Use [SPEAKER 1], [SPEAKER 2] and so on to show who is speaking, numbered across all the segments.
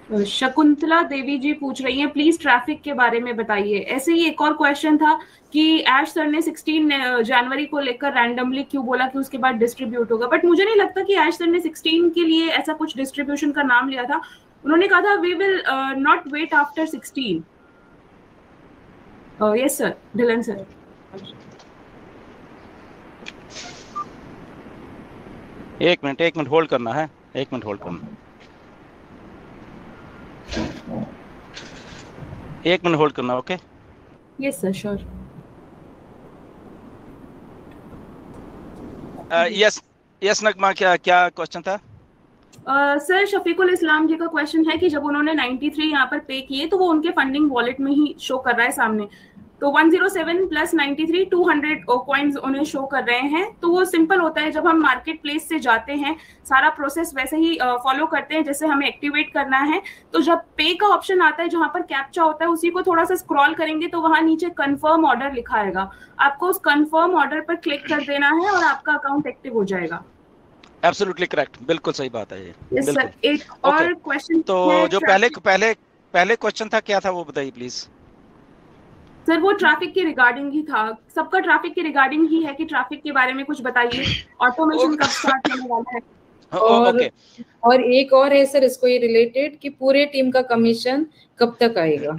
[SPEAKER 1] शकुंतला देवी जी पूछ रही हैं, प्लीज ट्रैफिक के बारे में बताइए। ऐसे ही एक और क्वेश्चन था कि ऐश सर ने 16 जनवरी को लेकर रैंडमली क्यों बोला कि उसके बाद डिस्ट्रीब्यूट होगा, बट मुझे नहीं लगता कि ऐश सर ने 16 के लिए ऐसा कुछ डिस्ट्रीब्यूशन का नाम लिया था। उन्होंने कहा था we will not wait after 16। Yes sir, Dhillon sir.
[SPEAKER 2] एक मिनट होल्ड करना है, एक मिनट होल्ड करना, एक मिनट होल्ड करना। Okay
[SPEAKER 1] yes sir, sure.
[SPEAKER 2] Yes yes Nagma, क्या क्या क्वेश्चन था?
[SPEAKER 1] सर शफीकुल इस्लाम जी का क्वेश्चन है कि जब उन्होंने 93 यहाँ पर पे किए तो वो उनके फंडिंग वॉलेट में ही शो कर रहा है सामने, तो 107 प्लस 93 200 कॉइन्स उन्हें शो कर रहे हैं। तो वो सिंपल होता है, जब हम मार्केट प्लेस से जाते हैं सारा प्रोसेस वैसे ही फॉलो करते हैं जैसे हमें एक्टिवेट करना है। तो जब पे का ऑप्शन आता है जहां पर कैप्चा होता है, उसी को थोड़ा सा स्क्रॉल करेंगे तो वहां नीचे कंफर्म ऑर्डर लिखा आएगा, आपको उस कंफर्म ऑर्डर पर क्लिक कर देना है और आपका अकाउंट एक्टिव हो जाएगा।
[SPEAKER 2] एब्सोल्युटली करेक्ट, बिल्कुल सही बात है ये।
[SPEAKER 1] यस
[SPEAKER 2] बिल्कुल।
[SPEAKER 1] सर। एक
[SPEAKER 2] ओके,
[SPEAKER 1] और क्वेश्चन
[SPEAKER 2] तो
[SPEAKER 1] है
[SPEAKER 2] जो पहले
[SPEAKER 1] ट्रैफिक।
[SPEAKER 2] पहले पहले क्वेश्चन था क्या था वो बताइए प्लीज।
[SPEAKER 1] सर वो ट्रैफिक के रिगार्डिंग ही था, सबका ट्रैफिक के रिगार्डिंग ही है कि ट्रैफिक के बारे में कुछ बताइए, ऑटोमेशन कब स्टार्ट होने वाला है।
[SPEAKER 3] और
[SPEAKER 2] ओके
[SPEAKER 3] और एक और है सर इसको ये रिलेटेड कि पूरे टीम का कमीशन कब तक आएगा।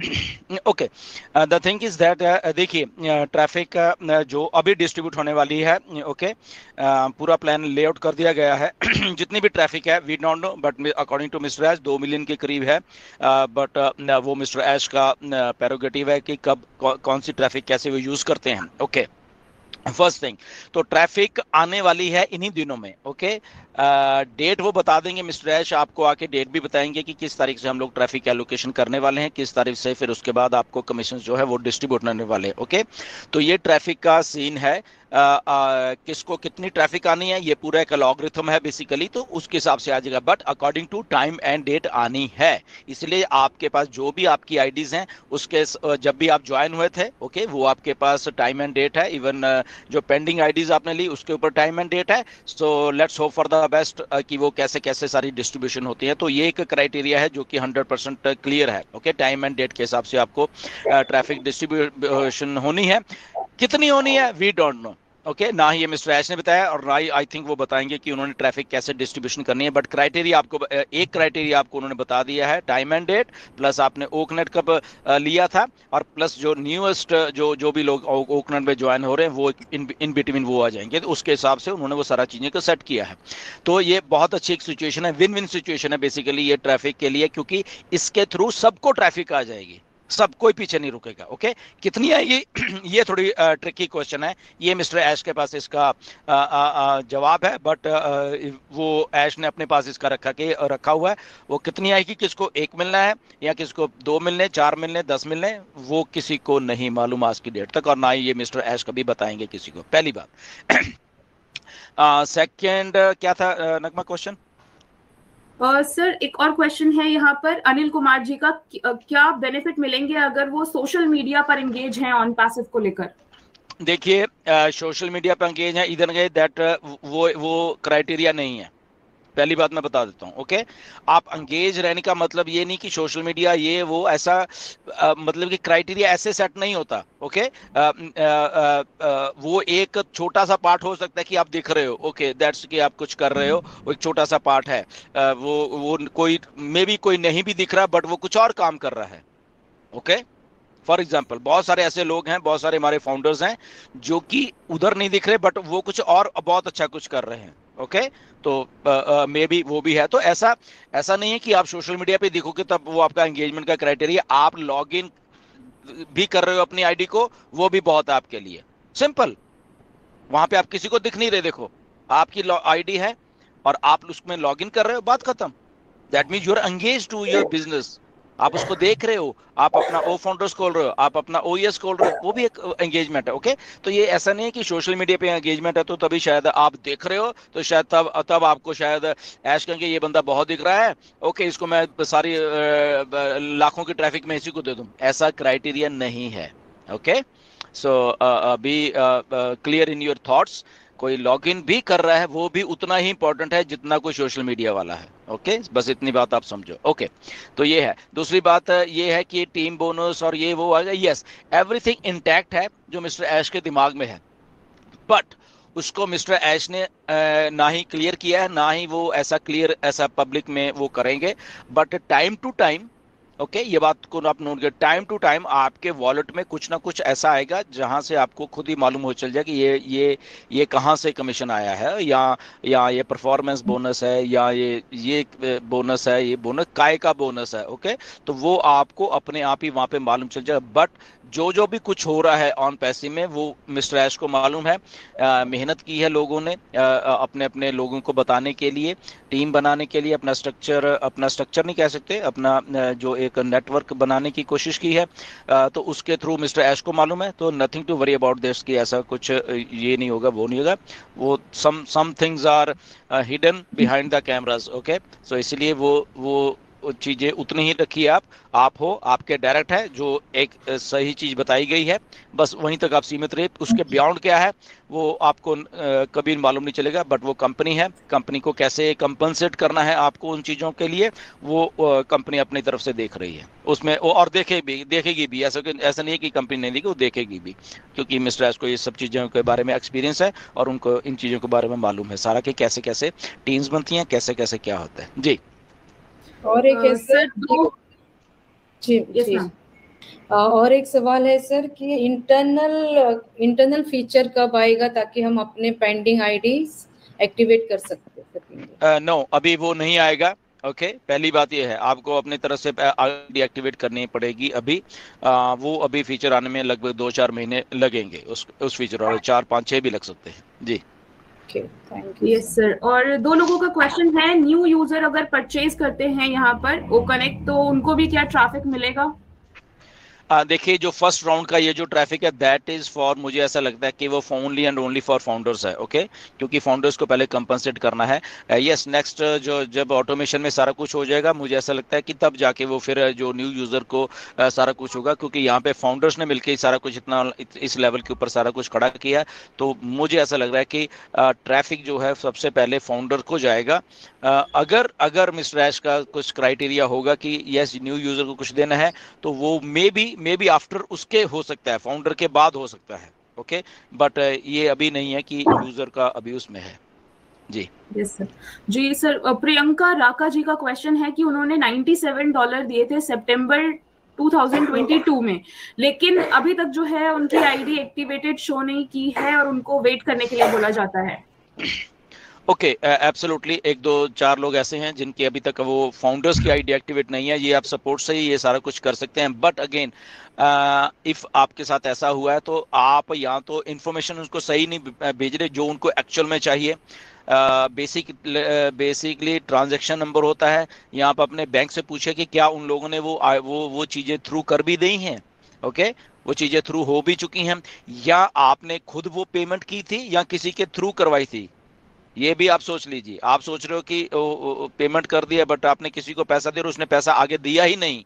[SPEAKER 2] Okay, the thing is that, देखिए ट्रैफिक जो अभी डिस्ट्रीब्यूट होने वाली है, ओके पूरा प्लान लेआउट कर दिया गया है। जितनी भी ट्रैफिक है we don't know, but according to Mr Ash 2 million के करीब है, बट वो मिस्टर ऐश का प्रेरोगेटिव है कि कब कौन सी ट्रैफिक कैसे वो यूज करते हैं। ओके, फर्स्ट थिंग, तो ट्रैफिक आने वाली है इन्हीं दिनों में। ओके, डेट वो बता देंगे मिस्टर ऐश, आपको आके डेट भी बताएंगे कि किस तारीख से हम लोग ट्रैफिक एलोकेशन करने वाले हैं, किस तारीख से फिर उसके बाद आपको कमीशन जो है वो डिस्ट्रीब्यूट होने वाले हैं। ओके, तो ये ट्रैफिक का सीन है। किसको कितनी ट्रैफिक आनी है ये पूरा एक लॉगरिथम है बेसिकली, तो उसके हिसाब से आ जाएगा, but according to time and date आनी है। इसलिए आपके पास जो भी आपकी आईडीज हैं उसके जब भी आप ज्वाइन हुए थे, ओके वो आपके पास टाइम एंड डेट है। इवन जो पेंडिंग आईडीज आपने ली उसके ऊपर टाइम एंड डेट है। So let's hope for the best कि वो कैसे कैसे सारी डिस्ट्रीब्यूशन होती है। तो ये एक क्राइटेरिया है जो कि 100% क्लियर है। ओके, टाइम एंड डेट के हिसाब से आपको ट्रैफिक डिस्ट्रीब्यूशन होनी है। कितनी होनी है वी डोंट नो। ओके, ना ही ये मिस्टर ऐश ने बताया और ना ही आई थिंक वो बताएंगे कि उन्होंने ट्रैफिक कैसे डिस्ट्रीब्यूशन करनी है, बट क्राइटेरिया आपको एक क्राइटेरिया आपको उन्होंने बता दिया है, टाइम एंड डेट, प्लस आपने ओकनेट कब लिया था, और प्लस जो न्यूएस्ट जो जो भी लोग ओकनेट में ज्वाइन हो रहे हैं वो इन बिटवीन वो आ जाएंगे, तो उसके हिसाब से उन्होंने वो सारा चीजें को सेट किया है। तो ये बहुत अच्छी एक सिचुएशन है, विन विन सिचुएशन है बेसिकली ये ट्रैफिक के लिए, क्योंकि इसके थ्रू सबको ट्रैफिक आ जाएगी, सब कोई पीछे नहीं रुकेगा। ओके, कितनी आएगी ये थोड़ी ट्रिकी क्वेश्चन है, ये मिस्टर ऐश के पास इसका जवाब है, बट वो ऐश ने अपने पास इसका रखा हुआ है। वो कितनी आएगी, किसको 1 मिलना है या किसको 2 मिलने, 4 मिलने, 10 मिलने, वो किसी को नहीं मालूम आज की डेट तक, और ना ही ये मिस्टर ऐश कभी बताएंगे किसी को, पहली बात। सेकंड क्या था नगमा क्वेश्चन?
[SPEAKER 1] सर एक और क्वेश्चन है यहाँ पर अनिल कुमार जी का, क्या बेनिफिट मिलेंगे अगर वो सोशल मीडिया पर एंगेज हैं ऑन पैसिव को लेकर।
[SPEAKER 2] देखिए सोशल मीडिया पर एंगेज है इधर गए दैट वो क्राइटेरिया नहीं है, पहली बात मैं बता देता हूँ। ओके, आप एंगेज रहने का मतलब ये नहीं कि सोशल मीडिया ये वो ऐसा मतलब कि क्राइटेरिया ऐसे सेट नहीं होता। ओके, वो एक छोटा सा पार्ट हो सकता है कि आप दिख रहे हो, ओके दैट्स कि आप कुछ कर रहे हो, वो एक छोटा सा पार्ट है। वो कोई मे बी कोई नहीं भी दिख रहा बट वो कुछ और काम कर रहा है। ओके, फॉर एग्जाम्पल बहुत सारे ऐसे लोग हैं, बहुत सारे हमारे फाउंडर्स हैं जो कि उधर नहीं दिख रहे बट वो कुछ और बहुत अच्छा कुछ कर रहे हैं। ओके, तो मे बी वो भी है। तो ऐसा ऐसा नहीं है कि आप सोशल मीडिया पे दिखोगे तब वो आपका एंगेजमेंट का क्राइटेरिया, आप लॉग इन भी कर रहे हो अपनी आईडी को वो भी बहुत है आपके लिए, सिंपल। वहां पे आप किसी को दिख नहीं रहे, देखो आपकी आईडी है और आप उसमें लॉग इन कर रहे हो, बात खत्म। That means you are engage to your business, आप उसको देख रहे हो, आप अपना ओ फाउंडर्स खोल रहे हो, आप अपना ओएस खोल रहे हो, वो भी एक एंगेजमेंट है। ओके, तो ये ऐसा नहीं है कि सोशल मीडिया पे एंगेजमेंट है तो तभी शायद आप देख रहे हो, तो शायद तब तब आपको शायद ऐश कहेंगे ये बंदा बहुत दिख रहा है, ओके इसको मैं सारी लाखों की ट्रैफिक में इसी को दे दूं, ऐसा क्राइटेरिया नहीं है। Okay, so be clear in your thoughts. कोई लॉगिन भी कर रहा है वो भी उतना ही इंपॉर्टेंट है जितना कोई सोशल मीडिया वाला है। ओके, बस इतनी बात आप समझो। ओके, तो ये है। दूसरी बात ये है कि टीम बोनस और ये वो आ गया, यस एवरीथिंग इंटैक्ट है जो मिस्टर ऐश के दिमाग में है, बट उसको मिस्टर ऐश ने ना ही क्लियर किया है, ना ही वो ऐसा पब्लिक में वो करेंगे। But time to time, okay, ये बात को आप नोट कर, टाइम टू टाइम आपके वॉलेट में कुछ ना कुछ ऐसा आएगा जहां से आपको खुद ही मालूम हो चल जाए कि ये कहां से कमीशन आया है, या ये परफॉर्मेंस बोनस है, या ये बोनस है, ये बोनस काय का बोनस है। ओके, तो वो आपको अपने आप ही वहां पे मालूम चल जाएगा। बट जो भी कुछ हो रहा है ऑन पैसिव में वो मिस्टर ऐश को मालूम है। मेहनत की है लोगों ने अपने अपने लोगों को बताने के लिए, टीम बनाने के लिए, अपना स्ट्रक्चर नहीं कह सकते, अपना जो एक नेटवर्क बनाने की कोशिश की है, तो उसके थ्रू मिस्टर ऐश को मालूम है। तो nothing to worry about this कि ऐसा कुछ ये नहीं होगा, वो नहीं होगा, वो some things are hidden behind the cameras. Okay, so इसलिए वो चीजें उतनी ही रखिए। आप हो, आपके डायरेक्ट है, जो एक सही चीज बताई गई है बस वहीं तक आप सीमित रहिए। उसके बियॉन्ड क्या है वो आपको कभी मालूम नहीं चलेगा। बट वो कंपनी है, कंपनी को कैसे कंपनसेट करना है आपको उन चीजों के लिए, वो कंपनी अपनी तरफ से देख रही है उसमें, और देखेगी भी। ऐसा नहीं है कि कंपनी नहीं देगी, वो देखेगी भी, क्योंकि मिस्टर ऐश को ये सब चीजों के बारे में एक्सपीरियंस है और उनको इन चीजों के बारे में मालूम है सारा कि कैसे कैसे टीम्स बनती हैं, कैसे कैसे क्या होता है। जी,
[SPEAKER 3] और एक है सर,
[SPEAKER 1] जी
[SPEAKER 3] और एक सवाल है सर कि इंटरनल फीचर कब आएगा ताकि हम अपने पेंडिंग आईडीज एक्टिवेट कर सकें?
[SPEAKER 2] नो, अभी वो नहीं आएगा। ओके, पहली बात ये है आपको अपनी तरफ से आईडी एक्टिवेट करनी पड़ेगी अभी। वो अभी फीचर आने में लगभग 2-4 महीने लगेंगे उस फीचर, और 4, 5, 6 भी लग सकते हैं। जी,
[SPEAKER 1] यस सर। और 2 लोगों का क्वेश्चन है, न्यू यूजर अगर परचेज करते हैं यहाँ पर ओकनेक्ट, तो उनको भी क्या ट्रैफिक मिलेगा?
[SPEAKER 2] देखिए, जो फर्स्ट राउंड का ये जो ट्रैफिक है दैट इज फॉर, मुझे ऐसा लगता है कि वो only and only for founders है। ओके, क्योंकि फाउंडर्स को पहले कंपनसेट करना है। यस, नेक्स्ट जब ऑटोमेशन में सारा कुछ हो जाएगा, मुझे ऐसा लगता है कि तब जाके वो फिर जो न्यू यूजर को सारा कुछ होगा, क्योंकि यहाँ पे फाउंडर्स ने मिलकर सारा कुछ इस लेवल के ऊपर सारा कुछ खड़ा किया। तो मुझे ऐसा लग रहा है कि ट्रैफिक जो है सबसे पहले फाउंडर को जाएगा। अगर मिस्टर ऐश का कुछ क्राइटेरिया होगा कि यस न्यू यूजर को कुछ देना है, तो वो मे बी आफ्टर उसके हो सकता है, फाउंडर के बाद हो सकता है। ओके, बट ये अभी नहीं है कि यूजर का अभी उसमें है। जी,
[SPEAKER 1] यस सर। जी सर, प्रियंका राका जी का क्वेश्चन है कि उन्होंने $97 दिए थे सितंबर 2022 में, लेकिन अभी तक जो है उनकी आईडी एक्टिवेटेड शो नहीं की है और उनको वेट करने के लिए बोला जाता है।
[SPEAKER 2] ओके, एब्सोल्युटली 1-2-4 लोग ऐसे हैं जिनकी अभी तक वो फाउंडर्स की आईडी एक्टिवेट नहीं है। ये आप सपोर्ट से ही ये सारा कुछ कर सकते हैं। बट अगेन, इफ आपके साथ ऐसा हुआ है तो आप या तो इन्फॉर्मेशन उसको सही नहीं भेज रहे जो उनको एक्चुअल में चाहिए। बेसिकली ट्रांजैक्शन नंबर होता है, या आप अपने बैंक से पूछे कि क्या उन लोगों ने वो चीजें थ्रू कर भी दी हैं। ओके, वो चीजें थ्रू हो भी चुकी हैं, या आपने खुद वो पेमेंट की थी या किसी के थ्रू करवाई थी, ये भी आप सोच लीजिए। आप सोच रहे हो कि पेमेंट कर दिया बट आपने किसी को पैसा दिया और उसने पैसा आगे दिया ही नहीं,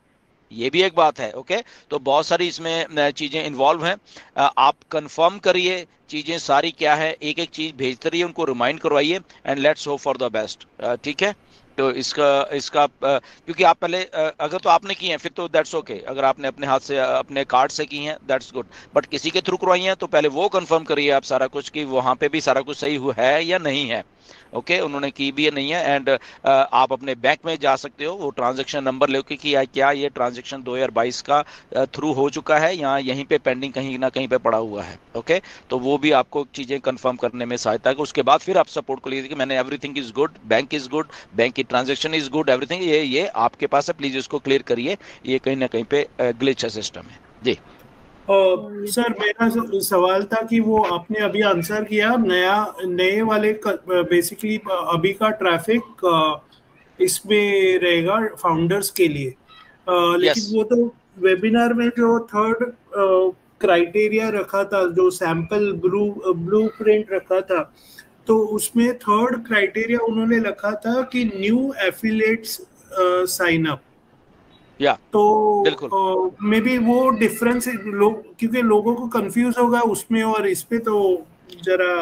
[SPEAKER 2] ये भी एक बात है। ओके, तो बहुत सारी इसमें चीजें इन्वॉल्व हैं। आप कंफर्म करिए चीजें सारी क्या है, एक एक चीज भेजते रहिए, उनको रिमाइंड करवाइए, and let's hope for the best. ठीक है, तो इसका क्योंकि आप पहले अगर तो आपने की है फिर तो दैट्स ओके, अगर आपने अपने हाथ से अपने कार्ड से की हैं दैट्स गुड, बट किसी के थ्रू करवाई हैं तो पहले वो कंफर्म करिए आप सारा कुछ कि वहां पे भी सारा कुछ सही हुआ है या नहीं है। ओके, उन्होंने की भी नहीं है। एंड आप अपने बैंक में जा सकते हो, वो ट्रांजैक्शन नंबर लेके कि क्या ये ट्रांजैक्शन 2022 का थ्रू हो चुका है या यहीं पे पेंडिंग कहीं ना कहीं पे पड़ा हुआ है। ओके, तो वो भी आपको चीजें कंफर्म करने में सहायता है। उसके बाद फिर आप सपोर्ट को लीजिए कि मैंने everything is good, bank is good, bank की ट्रांजैक्शन इज गुड, एवरीथिंग ये आपके पास है, प्लीज इसको क्लियर करिए, ये कहीं ना कहीं पे ग्लिच है सिस्टम है। जी
[SPEAKER 4] सर, मेरा सवाल था कि वो आपने अभी आंसर किया, नए वाले बेसिकली अभी का ट्रैफिक इसमें रहेगा फाउंडर्स के लिए, लेकिन वो तो वेबिनार में जो थर्ड क्राइटेरिया रखा था, जो सैंपल ब्लूप्रिंट रखा था, तो उसमें थर्ड क्राइटेरिया उन्होंने रखा था कि न्यू एफिलिएट्स साइन अप। तो मे बी वो डिफरेंस क्योंकि लोगों को कंफ्यूज होगा उसमें और इस पे, तो जरा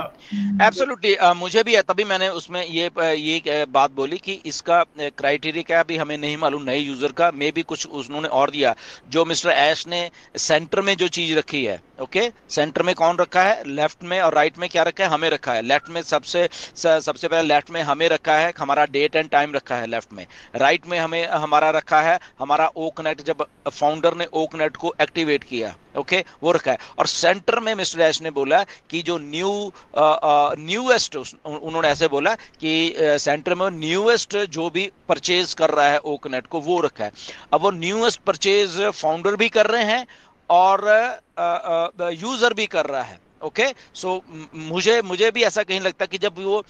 [SPEAKER 2] एब्सोल्युटली मुझे भी है, तभी मैंने उसमें ये बात बोली कि इसका क्राइटेरिया क्या अभी हमें नहीं मालूम नए यूजर का, मे भी कुछ उन्होंने और दिया। जो मिस्टर ऐश ने सेंटर में जो चीज रखी है, ओके, सेंटर में कौन रखा है, लेफ्ट में और राइट में क्या रखा है, हमें रखा है। लेफ्ट में सबसे पहले लेफ्ट में हमें रखा है, हमारा डेट एंड टाइम रखा है लेफ्ट में। राइट में हमें हमारा रखा है हमारा ओकनेट, जब फाउंडर ने ओकनेट को एक्टिवेट किया, ओके, वो रखा है। और सेंटर में मिस्टर ऐश ने बोला कि जो न्यूएस्ट, उन्होंने ऐसे बोला कि सेंटर में न्यूएस्ट जो भी परचेज कर रहा है ओकनेट को वो रखा है। अब वो न्यूएस्ट परचेज फाउंडर भी कर रहे हैं और यूजर भी कर रहा है, ओके। सो मुझे भी ऐसा कहीं लगता कि जब वो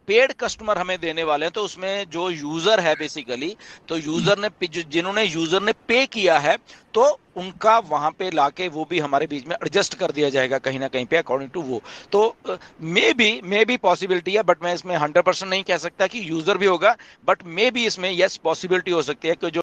[SPEAKER 2] पेड कस्टमर हमें देने वाले हैं तो उसमें जो यूजर है बेसिकली, तो यूजर ने जिन्होंने यूजर ने पे किया है तो उनका वहां पे लाके वो भी हमारे बीच में एडजस्ट कर दिया जाएगा कहीं ना कहीं पे अकॉर्डिंग टू वो। तो मे बी पॉसिबिलिटी है, बट मैं इसमें 100% नहीं कह सकता कि यूजर भी होगा, बट मे बी इसमें यस पॉसिबिलिटी हो सकती है कि जो